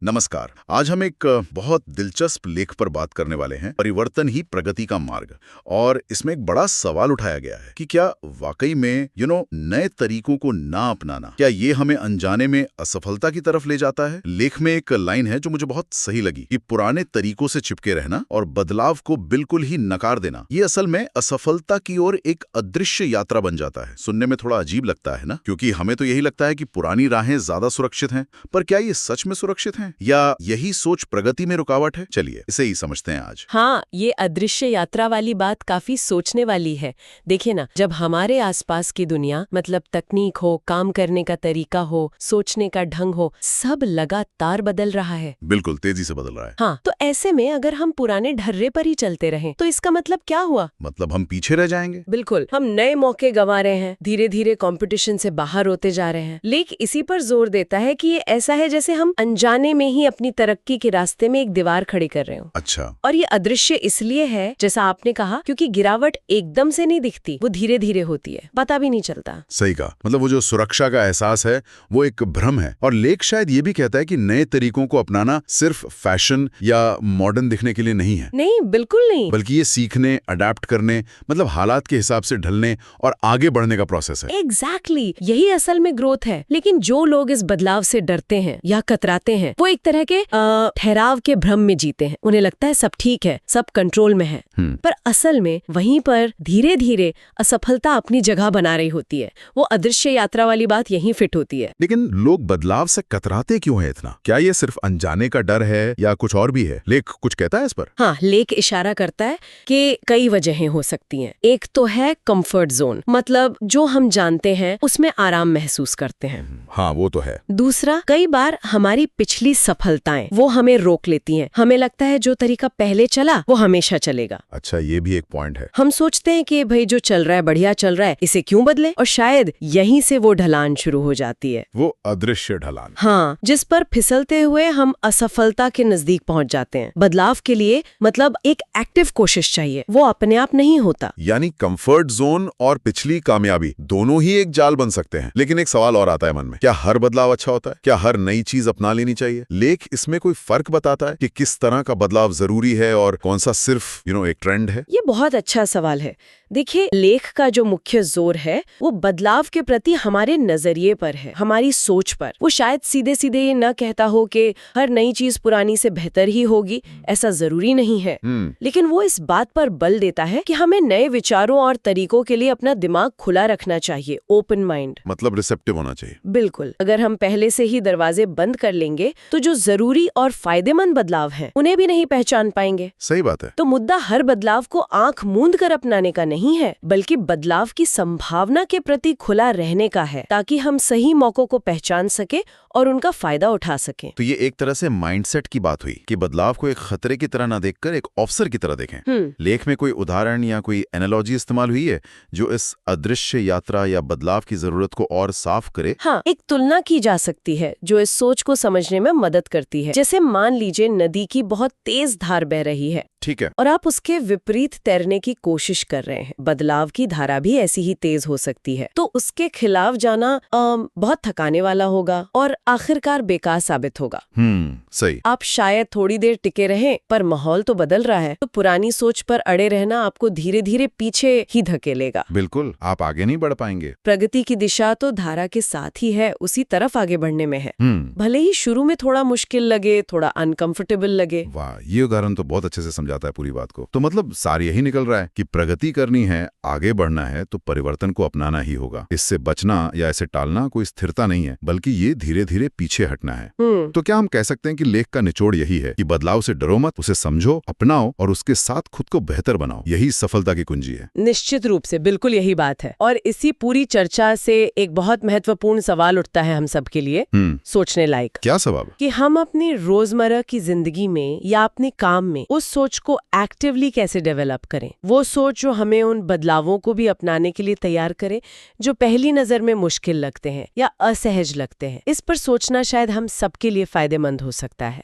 नमस्कार। आज हम एक बहुत दिलचस्प लेख पर बात करने वाले हैं, परिवर्तन ही प्रगति का मार्ग। और इसमें एक बड़ा सवाल उठाया गया है कि क्या वाकई में नए तरीकों को ना अपनाना, क्या ये हमें अनजाने में असफलता की तरफ ले जाता है। लेख में एक लाइन है जो मुझे बहुत सही लगी कि पुराने तरीकों से चिपके रहना और बदलाव को बिल्कुल ही नकार देना, ये असल में असफलता की ओर एक अदृश्य यात्रा बन जाता है। सुनने में थोड़ा अजीब लगता है ना, क्योंकि हमें तो यही लगता है कि पुरानी राहें ज्यादा सुरक्षित हैं, पर क्या ये सच में सुरक्षित हैं या यही सोच प्रगति में रुकावट है। चलिए इसे ही समझते हैं आज। हाँ, ये अदृश्य यात्रा वाली बात काफी सोचने वाली है। देखिए ना, जब हमारे आसपास की दुनिया, मतलब तकनीक हो, काम करने का तरीका हो, सोचने का ढंग हो, सब लगातार बदल रहा है। बिल्कुल तेजी से बदल रहा है। हाँ, तो ऐसे में अगर हम पुराने ढर्रे पर ही चलते रहें तो इसका मतलब क्या हुआ? मतलब हम पीछे रह जाएंगे। बिल्कुल, हम नए मौके गंवा रहे हैं, धीरे धीरे कंपटीशन से बाहर होते जा रहे हैं। लेख इसी पर जोर देता है कि ये ऐसा है जैसे हम अनजाने में ही अपनी तरक्की के रास्ते में एक दीवार खड़ी कर रहे हो। अच्छा। और ये अदृश्य इसलिए है, जैसा आपने कहा, क्योंकि गिरावट एकदम से नहीं दिखती, वो धीरे धीरे होती है, पता भी नहीं चलता। सही कहा। मतलब वो जो सुरक्षा का एहसास है वो एक भ्रम है। और लेख शायद ये भी कहता है कि नए तरीकों को अपनाना सिर्फ फैशन या मॉडर्न दिखने के लिए नहीं है। नहीं, बिल्कुल नहीं। बल्कि ये सीखने, अडेप्ट करने, मतलब हालात के हिसाब से ढलने और आगे बढ़ने का प्रोसेस है। एग्जैक्टली, यही असल में ग्रोथ है। लेकिन जो लोग इस बदलाव से डरते हैं या कतराते हैं, वो एक तरह के ठहराव के भ्रम में जीते हैं। उन्हें लगता है सब ठीक है, सब कंट्रोल में है। पर असल में वहीं पर धीरे धीरे असफलता अपनी जगह बना रही होती है। वो अदृश्य यात्रा वाली बात यहीं फिट होती है। लेकिन लोग बदलाव से कतराते क्यों है इतना? क्या ये सिर्फ अनजाने का डर है या कुछ और भी है? लेख कुछ कहता है इस पर? हाँ, लेख इशारा करता है कि कई वजहें हो सकती हैं। एक तो है कंफर्ट जोन, मतलब जो हम जानते हैं उसमें आराम महसूस करते हैं। हाँ, वो तो है। दूसरा, कई बार हमारी पिछली सफलताएं वो हमें रोक लेती हैं। हमें लगता है जो तरीका पहले चला वो हमेशा चलेगा। अच्छा, ये भी एक पॉइंट है। हम सोचते हैं कि भाई जो चल रहा है बढ़िया चल रहा है, इसे क्यों बदले। और शायद यहीं से वो ढलान शुरू हो जाती है, वो अदृश्य ढलान। हाँ, जिस पर फिसलते हुए हम असफलता के नजदीक पहुंच जाते हैं। बदलाव के लिए मतलब एक एक्टिव कोशिश चाहिए, वो अपने आप नहीं होता। यानी कंफर्ट जोन और पिछली कामयाबी दोनों ही एक जाल बन सकते हैं। लेकिन एक सवाल और आता है मन में, क्या हर बदलाव अच्छा होता है? क्या हर नई चीज अपना लेनी चाहिए? लेख इसमें कोई फर्क बताता है कि किस तरह का बदलाव जरूरी है और कौन सा सिर्फ एक ट्रेंड है? ये बहुत अच्छा सवाल है। देखिए, लेख का जो मुख्य जोर है वो बदलाव के प्रति हमारे नजरिए पर है, हमारी सोच पर। वो शायद सीधे सीधे ये न कहता हो कि हर नई चीज पुरानी से बेहतर ही होगी, ऐसा जरूरी नहीं है। लेकिन वो इस बात पर बल देता है कि हमें नए विचारों और तरीकों के लिए अपना दिमाग खुला रखना चाहिए, ओपन माइंड। मतलब रिसेप्टिव होना चाहिए। बिल्कुल। अगर हम पहले से ही दरवाजे बंद कर लेंगे तो जो जरूरी और फायदेमंद बदलाव हैं उन्हें भी नहीं पहचान पाएंगे। सही बात है। तो मुद्दा हर बदलाव को आंख मूंद कर अपनाने का नहीं है, बल्कि बदलाव की संभावना के प्रति खुला रहने का है, ताकि हम सही मौकों को पहचान सके और उनका फायदा उठा सकें। तो ये एक तरह से माइंडसेट की बात हुई कि बदलाव को एक खतरे की तरह ना देखकर एक अवसर की तरह देखें। लेख में कोई उदाहरण या कोई एनालॉजी इस्तेमाल हुई है जो इस अदृश्य यात्रा या बदलाव की जरूरत को और साफ करे? हाँ, एक तुलना की जा सकती है जो इस सोच को समझने में मदद करती है। जैसे मान लीजिए नदी की बहुत तेज धार बह रही है, ठीक है, और आप उसके विपरीत तैरने की कोशिश कर रहे हैं। बदलाव की धारा भी ऐसी ही तेज हो सकती है, तो उसके खिलाफ जाना बहुत थकाने वाला होगा और आखिरकार बेकार साबित होगा। सही। आप शायद थोड़ी देर टिके रहें, पर माहौल तो बदल रहा है, तो पुरानी सोच पर अड़े रहना आपको धीरे धीरे पीछे ही धकेलेगा। बिल्कुल, आप आगे नहीं बढ़ पाएंगे। प्रगति की दिशा तो धारा के साथ ही है, उसी तरफ आगे बढ़ने में है। भले ही शुरू में थोड़ा मुश्किल लगे, थोड़ा अनकंफर्टेबल लगे। वाह, ये उदाहरण तो बहुत अच्छे से समझाता है पूरी बात को। तो मतलब सार यही निकल रहा है कि प्रगति करनी है, आगे बढ़ना है, तो परिवर्तन को अपनाना ही होगा। इससे बचना या इसे टालना कोई स्थिरता नहीं है, बल्कि ये धीरे धीरे पीछे हटना है। तो क्या हम कह सकते हैं कि लेख का निचोड़ यही है कि बदलाव से डरो मत, उसे समझो, अपनाओ और उसके साथ खुद को बेहतर बनाओ। यही सफलता की कुंजी है। निश्चित रूप से, बिल्कुल यही बात है। और इसी पूरी चर्चा से एक बहुत महत्वपूर्ण सवाल उठता है हम सब के लिए, सोचने लायक। क्या सवाल? कि हम अपनी रोजमर्रा की जिंदगी में या अपने काम में उस सोच को एक्टिवली कैसे डेवलप करें। वो सोच जो हमें उन बदलावों को भी अपनाने के लिए तैयार करे जो पहली नजर में मुश्किल लगते हैं या असहज लगते हैं। इस पर सोचना शायद हम सबके लिए फायदेमंद हो सकता है।